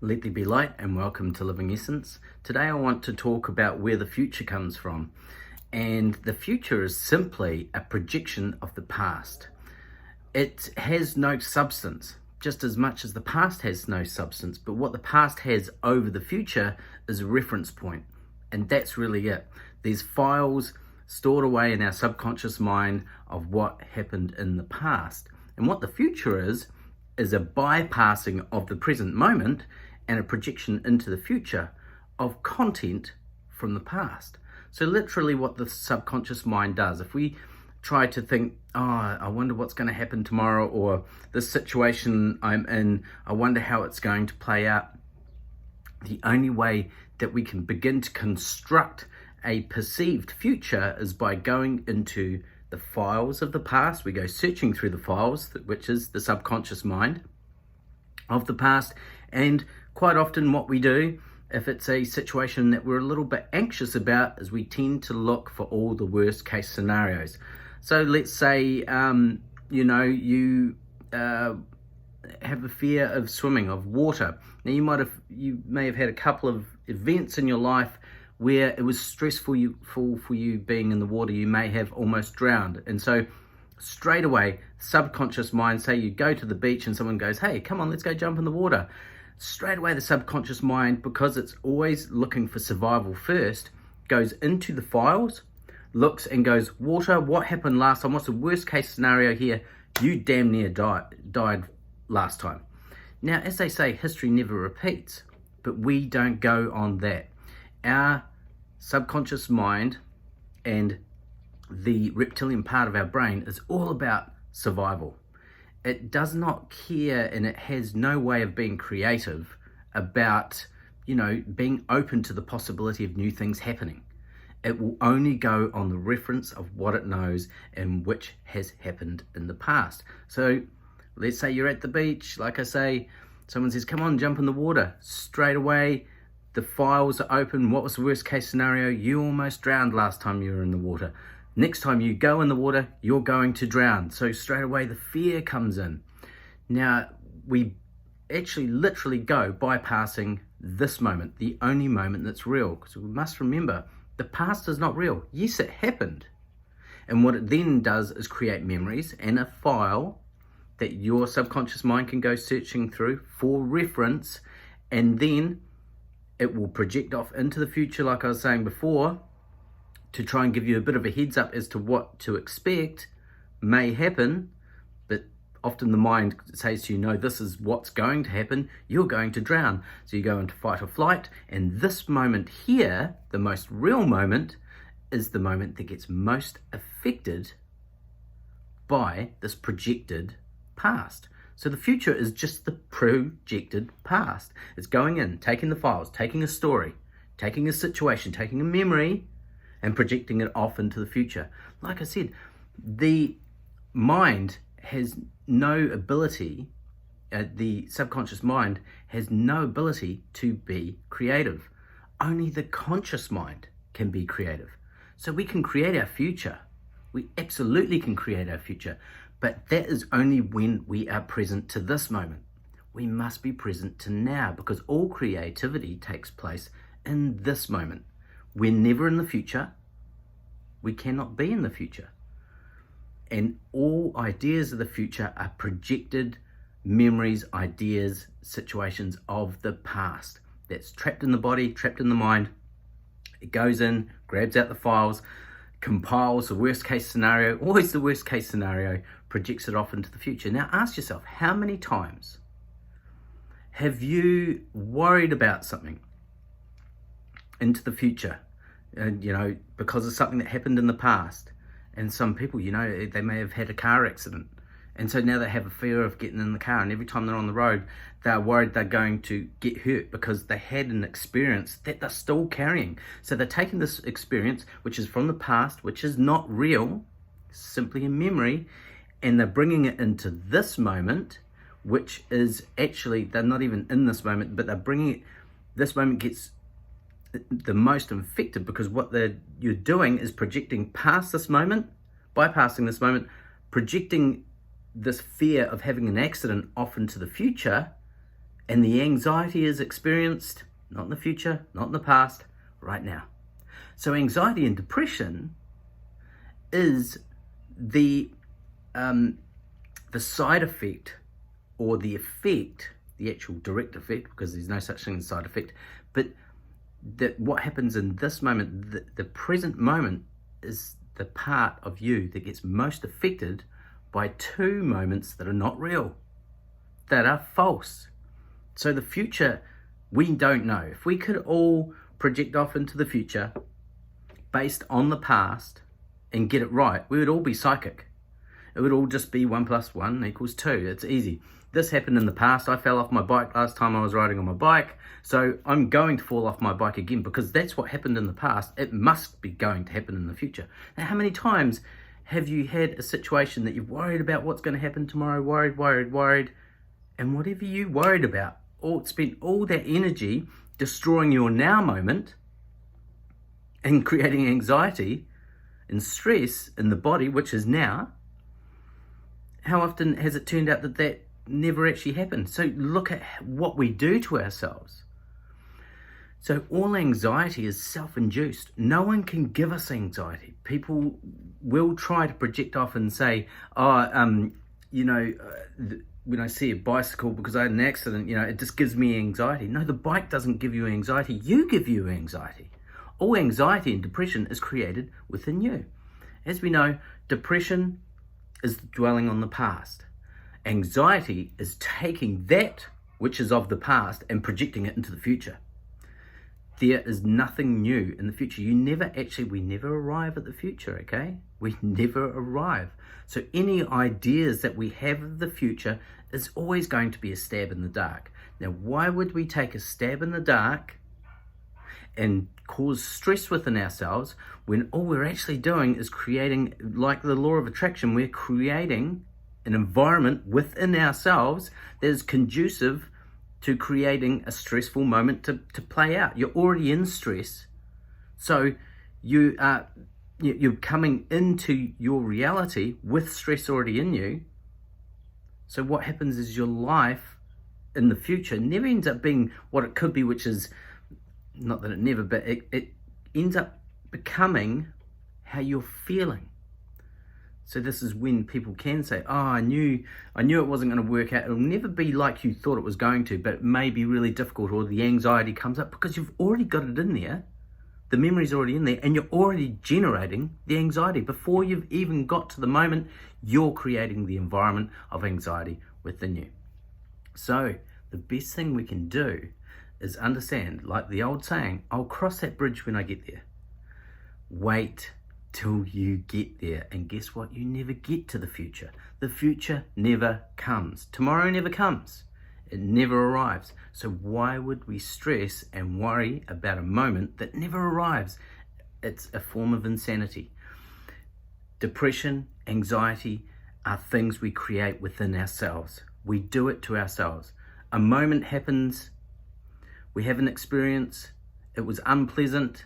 Let there be light and welcome to Living Essence. Today I want to talk about where the future comes from. And the future is simply a projection of the past. It has no substance, just as much as the past has no substance. But what the past has over the future is a reference point. And that's really it. There's files stored away in our subconscious mind of what happened in the past. And what the future is a bypassing of the present moment and a projection into the future of content from the past. So literally what the subconscious mind does, if we try to think, I wonder what's going to happen tomorrow, or this situation I'm in, I wonder how it's going to play out. The only way that we can begin to construct a perceived future is by going into the files of the past. We go searching through the files, which is the subconscious mind of the past. And quite often what we do, if it's a situation that we're a little bit anxious about, is we tend to look for all the worst case scenarios. So let's say, you have a fear of swimming, of water. Now you may have had a couple of events in your life where it was stressful for you being in the water. You may have almost drowned. And so straight away, subconscious mind, say you go to the beach and someone goes, hey, come on, let's go jump in the water. Straight away, the subconscious mind, because it's always looking for survival first, goes into the files, looks and goes, water, what happened last time? What's the worst case scenario here? You damn near died last time. Now, as they say, history never repeats, but we don't go on that. Our subconscious mind and the reptilian part of our brain is all about survival. It does not care, and it has no way of being creative about, being open to the possibility of new things happening. It will only go on the reference of what it knows and which has happened in the past. So let's say you're at the beach, like I say, someone says, come on, jump in the water. Straight away, the files are open. What was the worst case scenario? You almost drowned last time you were in the water. Next time you go in the water, you're going to drown. So straight away the fear comes in. Now, we actually literally go bypassing this moment, the only moment that's real. Because we must remember, the past is not real. Yes, it happened. And what it then does is create memories and a file that your subconscious mind can go searching through for reference. And then it will project off into the future, like I was saying before, to try and give you a bit of a heads up as to what to expect may happen. But often the mind says to you, no, this is what's going to happen. You're going to drown. So you go into fight or flight. And this moment here, the most real moment, is the moment that gets most affected by this projected past. So the future is just the projected past. It's going in, taking the files, taking a story, taking a situation, taking a memory, and projecting it off into the future. Like I said, the mind has no ability, the subconscious mind has no ability to be creative. Only the conscious mind can be creative. So we can create our future. We absolutely can create our future. But that is only when we are present to this moment. We must be present to now, because all creativity takes place in this moment. We're never in the future. We cannot be in the future. And all ideas of the future are projected memories, ideas, situations of the past. That's trapped in the body, trapped in the mind. It goes in, grabs out the files, compiles the worst case scenario, always the worst case scenario, projects it off into the future. Now ask yourself, how many times have you worried about something into the future? Because of something that happened in the past. And some people, they may have had a car accident. And so now they have a fear of getting in the car. And every time they're on the road, they're worried they're going to get hurt because they had an experience that they're still carrying. So they're taking this experience, which is from the past, which is not real, simply a memory, and they're bringing it into this moment, which is actually, they're not even in this moment, but they're bringing it, this moment gets the most infected, because what you're doing is projecting past this moment, bypassing this moment, projecting this fear of having an accident off into the future, And the anxiety is experienced not in the future, not in the past, right now. So anxiety and depression is the side effect, or the effect, the actual direct effect, because there's no such thing as side effect, but that what happens in this moment, the present moment, is the part of you that gets most affected by two moments that are not real, that are false. So the future, we don't know. If we could all project off into the future based on the past and get it right, we would all be psychic. It would all just be 1 + 1 = 2. It's easy. This happened in the past. I fell off my bike last time I was riding on my bike, so I'm going to fall off my bike again because that's what happened in the past. It must be going to happen in the future. Now, how many times have you had a situation that you're worried about what's going to happen tomorrow, worried, and whatever you worried about, or spent all that energy destroying your now moment and creating anxiety and stress in the body, which is now? How often has it turned out that that never actually happened? So look at what we do to ourselves. So all anxiety is self-induced. No one can give us anxiety. People will try to project off and say, when I see a bicycle because I had an accident, it just gives me anxiety. No, the bike doesn't give you anxiety. You give you anxiety. All anxiety and depression is created within you. As we know, depression is dwelling on the past. Anxiety is taking that which is of the past and projecting it into the future. There is nothing new in the future. We never arrive at the future, okay? We never arrive. So any ideas that we have of the future is always going to be a stab in the dark. Now, why would we take a stab in the dark and cause stress within ourselves when all we're actually doing is creating, like the law of attraction, we're creating an environment within ourselves that is conducive to creating a stressful moment to play out. You're already in stress, so you're coming into your reality with stress already in you. So what happens is your life in the future never ends up being what it could be, which is, not that it never, but it ends up becoming how you're feeling. So this is when people can say, I knew it wasn't going to work out. It'll never be like you thought it was going to, but it may be really difficult, or the anxiety comes up because you've already got it in there. The memory's already in there, and you're already generating the anxiety. Before you've even got to the moment, you're creating the environment of anxiety within you. So the best thing we can do is understand, like the old saying, I'll cross that bridge when I get there. Wait till you get there. And guess what? You never get to the future. The future never comes. Tomorrow never comes. It never arrives. So why would we stress and worry about a moment that never arrives? It's a form of insanity. Depression, anxiety are things we create within ourselves. We do it to ourselves. A moment happens, we have an experience, it was unpleasant,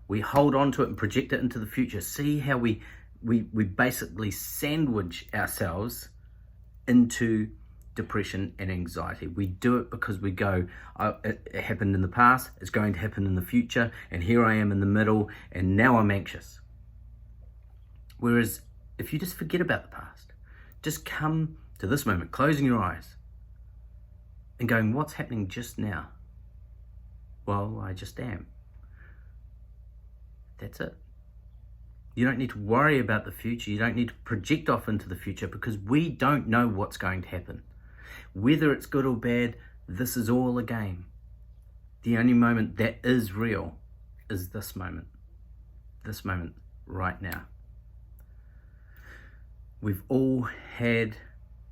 we hold on to it and project it into the future. See how we basically sandwich ourselves into depression and anxiety. We do it because we go, it happened in the past, it's going to happen in the future, and here I am in the middle, and now I'm anxious. Whereas if you just forget about the past, just come to this moment, closing your eyes and going, what's happening just now? Well, I just am. That's it. You don't need to worry about the future. You don't need to project off into the future because we don't know what's going to happen. Whether it's good or bad, this is all a game. The only moment that is real is this moment right now. We've all had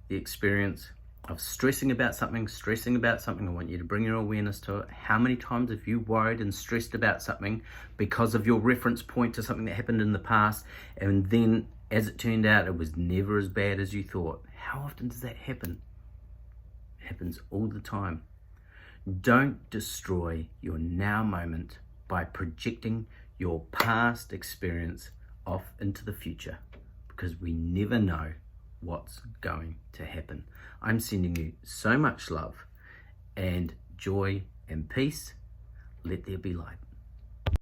the experience of stressing about something. I want you to bring your awareness to it. How many times have you worried and stressed about something because of your reference point to something that happened in the past, and then as it turned out, it was never as bad as you thought? How often does that happen? It happens all the time. Don't destroy your now moment by projecting your past experience off into the future, because we never know what's going to happen. I'm sending you so much love, and joy and peace. Let there be light.